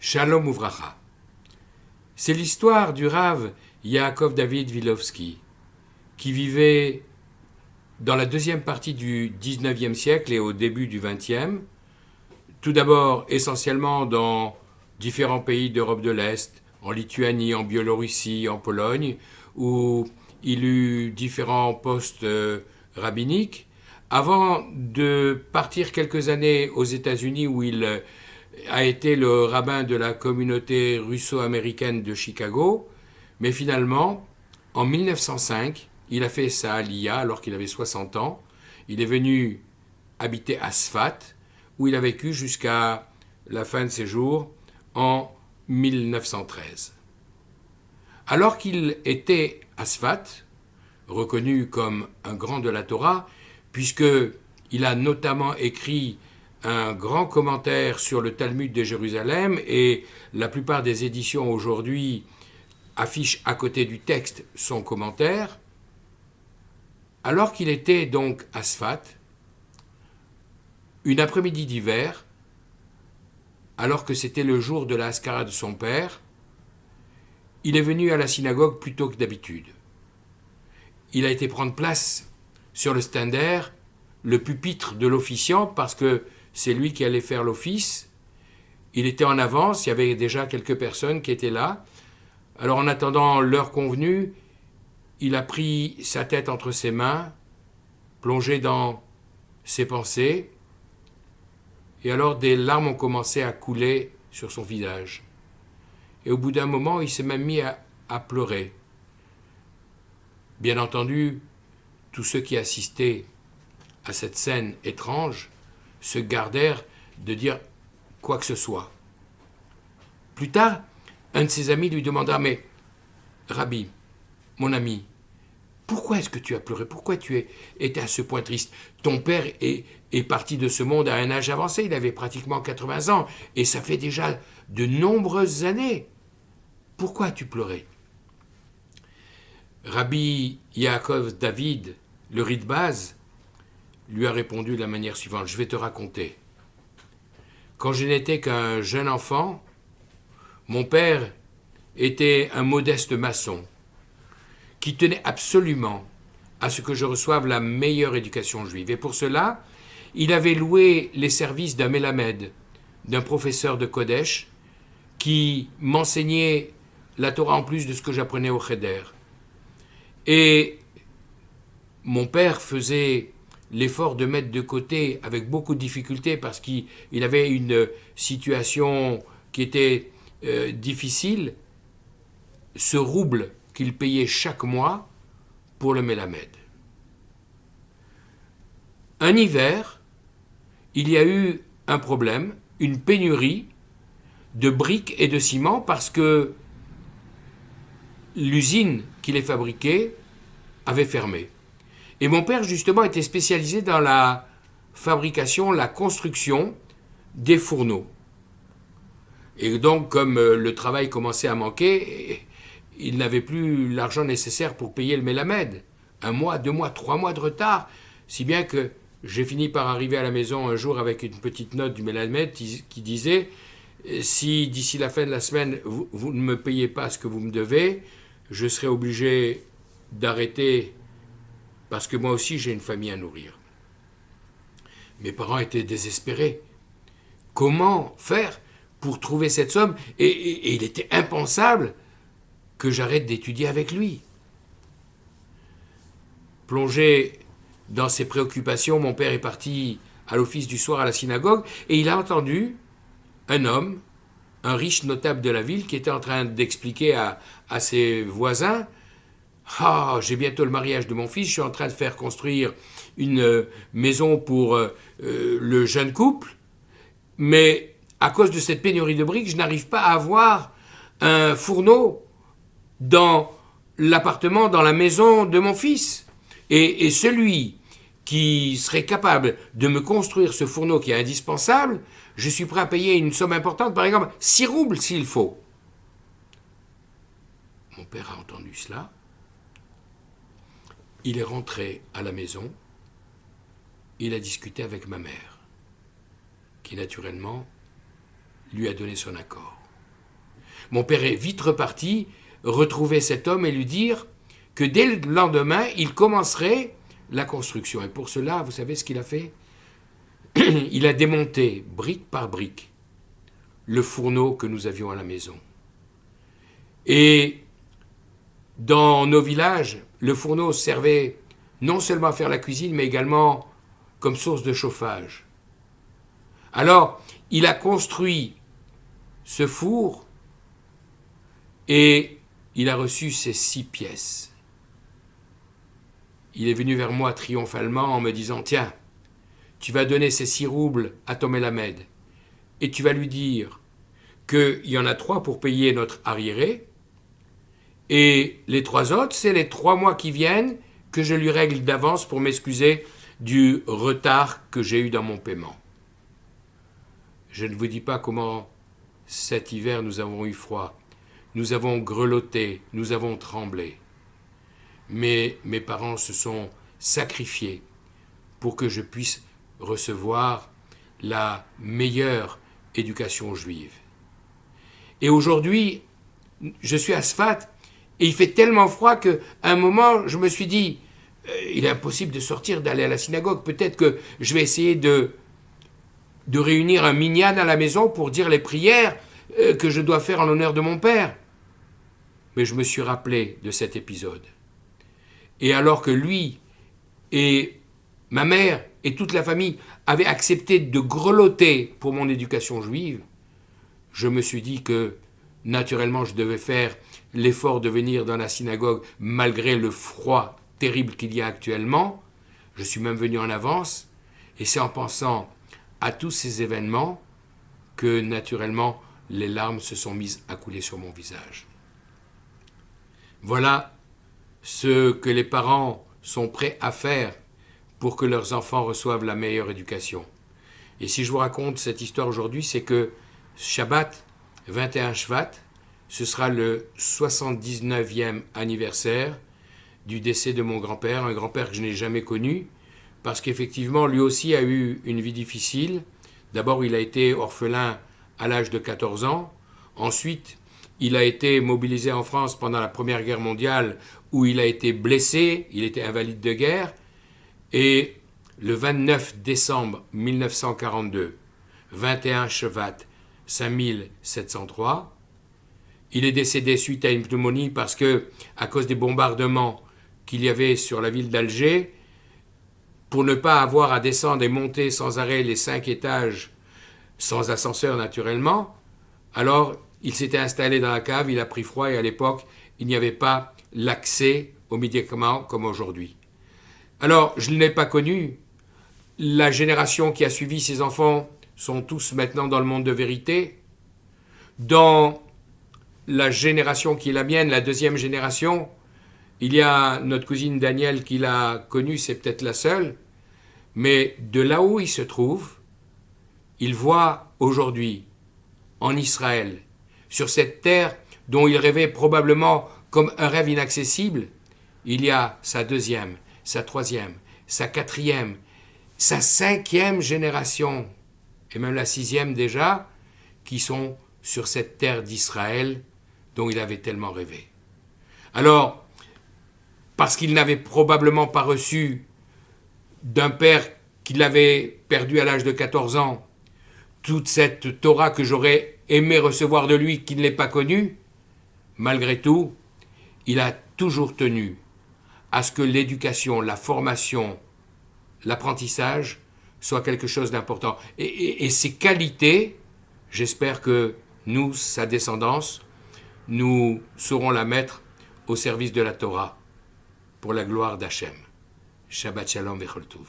Shalom Uvracha. C'est l'histoire du Rav Yaakov David Vilovski, qui vivait dans la deuxième partie du XIXe siècle et au début du XXe, tout d'abord essentiellement dans différents pays d'Europe de l'Est, en Lituanie, en Biélorussie, en Pologne, où il eut différents postes rabbiniques, avant de partir quelques années aux États-Unis où il a été le rabbin de la communauté russo-américaine de Chicago, mais finalement, en 1905, il a fait sa aliyah alors qu'il avait 60 ans. Il est venu habiter à Sfat, où il a vécu jusqu'à la fin de ses jours en 1913. Alors qu'il était à Sfat, reconnu comme un grand de la Torah, puisqu'il a notamment écrit un grand commentaire sur le Talmud de Jérusalem, et la plupart des éditions aujourd'hui affichent à côté du texte son commentaire. Alors qu'il était donc à Sfat, une après-midi d'hiver, alors que c'était le jour de la Haskara de son père, il est venu à la synagogue plus tôt que d'habitude. Il a été prendre place sur le stander, le pupitre de l'officiant, parce que c'est lui qui allait faire l'office. Il était en avance, il y avait déjà quelques personnes qui étaient là. Alors en attendant l'heure convenue, il a pris sa tête entre ses mains, plongé dans ses pensées, et alors des larmes ont commencé à couler sur son visage. Et au bout d'un moment, il s'est même mis à pleurer. Bien entendu, tous ceux qui assistaient à cette scène étrange se gardèrent de dire quoi que ce soit. Plus tard, un de ses amis lui demanda « Mais, Rabbi, mon ami, pourquoi est-ce que tu as pleuré? Pourquoi tu étais à ce point triste? Ton père est parti de ce monde à un âge avancé, il avait pratiquement 80 ans, et ça fait déjà de nombreuses années. Pourquoi as-tu pleuré ?» Rabbi Yaakov David, le Ritbaz, lui a répondu de la manière suivante: « Je vais te raconter. Quand je n'étais qu'un jeune enfant, mon père était un modeste maçon qui tenait absolument à ce que je reçoive la meilleure éducation juive. Et pour cela, il avait loué les services d'un mélamed, d'un professeur de Kodesh, qui m'enseignait la Torah en plus de ce que j'apprenais au Cheder. Et mon père faisait l'effort de mettre de côté avec beaucoup de difficultés parce qu'il avait une situation qui était difficile, ce rouble qu'il payait chaque mois pour le mélamed. Un hiver, il y a eu un problème, une pénurie de briques et de ciment parce que l'usine qui les fabriquait avait fermé. Et mon père, justement, était spécialisé dans la fabrication, la construction des fourneaux. Et donc, comme le travail commençait à manquer, il n'avait plus l'argent nécessaire pour payer le mélamed. 1 mois, 2 mois, 3 mois de retard, si bien que j'ai fini par arriver à la maison un jour avec une petite note du mélamed qui disait « Si d'ici la fin de la semaine, vous ne me payez pas ce que vous me devez, je serai obligé d'arrêter parce que moi aussi j'ai une famille à nourrir. » Mes parents étaient désespérés. Comment faire pour trouver cette somme? Et il était impensable que j'arrête d'étudier avec lui. Plongé dans ses préoccupations, mon père est parti à l'office du soir à la synagogue et il a entendu un homme, un riche notable de la ville, qui était en train d'expliquer à ses voisins: « Ah, j'ai bientôt le mariage de mon fils, je suis en train de faire construire une maison pour le jeune couple, mais à cause de cette pénurie de briques, je n'arrive pas à avoir un fourneau dans l'appartement, dans la maison de mon fils. Et celui qui serait capable de me construire ce fourneau qui est indispensable, je suis prêt à payer une somme importante, par exemple 6 roubles s'il faut. » Mon père a entendu cela. Il est rentré à la maison. Il a discuté avec ma mère, qui naturellement lui a donné son accord. Mon père est vite reparti, retrouver cet homme et lui dire que dès le lendemain, il commencerait la construction. Et pour cela, vous savez ce qu'il a fait? Il a démonté, brique par brique, le fourneau que nous avions à la maison. Et dans nos villages, le fourneau servait non seulement à faire la cuisine, mais également comme source de chauffage. Alors, il a construit ce four et il a reçu ces 6 pièces. Il est venu vers moi triomphalement en me disant « Tiens, tu vas donner ces 6 roubles à ton Mélamed et tu vas lui dire qu'il y en a 3 pour payer notre arriéré et les 3 autres, c'est les 3 mois qui viennent que je lui règle d'avance pour m'excuser du retard que j'ai eu dans mon paiement. » Je ne vous dis pas comment cet hiver nous avons eu froid. Nous avons grelotté, nous avons tremblé. Mais mes parents se sont sacrifiés pour que je puisse recevoir la meilleure éducation juive. Et aujourd'hui, je suis à Sfat et il fait tellement froid qu'à un moment, je me suis dit, il est impossible de sortir, d'aller à la synagogue. Peut-être que je vais essayer de réunir un minyan à la maison pour dire les prières que je dois faire en l'honneur de mon père. Mais je me suis rappelé de cet épisode. Et alors que lui et ma mère et toute la famille avaient accepté de grelotter pour mon éducation juive, je me suis dit que naturellement je devais faire l'effort de venir dans la synagogue malgré le froid terrible qu'il y a actuellement. Je suis même venu en avance et c'est en pensant à tous ces événements que naturellement les larmes se sont mises à couler sur mon visage. Voilà ce que les parents sont prêts à faire pour que leurs enfants reçoivent la meilleure éducation. Et si je vous raconte cette histoire aujourd'hui, c'est que Shabbat, 21 Shvat, ce sera le 79e anniversaire du décès de mon grand-père, un grand-père que je n'ai jamais connu, parce qu'effectivement, lui aussi a eu une vie difficile. D'abord, il a été orphelin à l'âge de 14 ans. Ensuite, il a été mobilisé en France pendant la Première Guerre mondiale, où il a été blessé, il était invalide de guerre. Et le 29 décembre 1942, 21 Shvat 5703, il est décédé suite à une pneumonie parce que, à cause des bombardements qu'il y avait sur la ville d'Alger, pour ne pas avoir à descendre et monter sans arrêt les 5 étages, sans ascenseur naturellement, alors il s'était installé dans la cave, il a pris froid et à l'époque, il n'y avait pas l'accès aux médicaments comme aujourd'hui. Alors, je ne l'ai pas connu. La génération qui a suivi ces enfants sont tous maintenant dans le monde de vérité. Dans la génération qui est la mienne, la deuxième génération, il y a notre cousine Danielle qui l'a connue, c'est peut-être la seule, mais de là où il se trouve, il voit aujourd'hui, en Israël, sur cette terre dont il rêvait probablement comme un rêve inaccessible, il y a sa deuxième, sa troisième, sa quatrième, sa 5e génération, et même la 6e déjà, qui sont sur cette terre d'Israël dont il avait tellement rêvé. Alors, parce qu'il n'avait probablement pas reçu d'un père qui l'avait perdu à l'âge de 14 ans, toute cette Torah que j'aurais aimé recevoir de lui, qui ne l'ait pas connue, malgré tout, il a toujours tenu à ce que l'éducation, la formation, l'apprentissage soit quelque chose d'important. Et ces qualités, j'espère que nous, sa descendance, nous saurons la mettre au service de la Torah, pour la gloire d'Hachem. Shabbat Shalom Vechol Tov.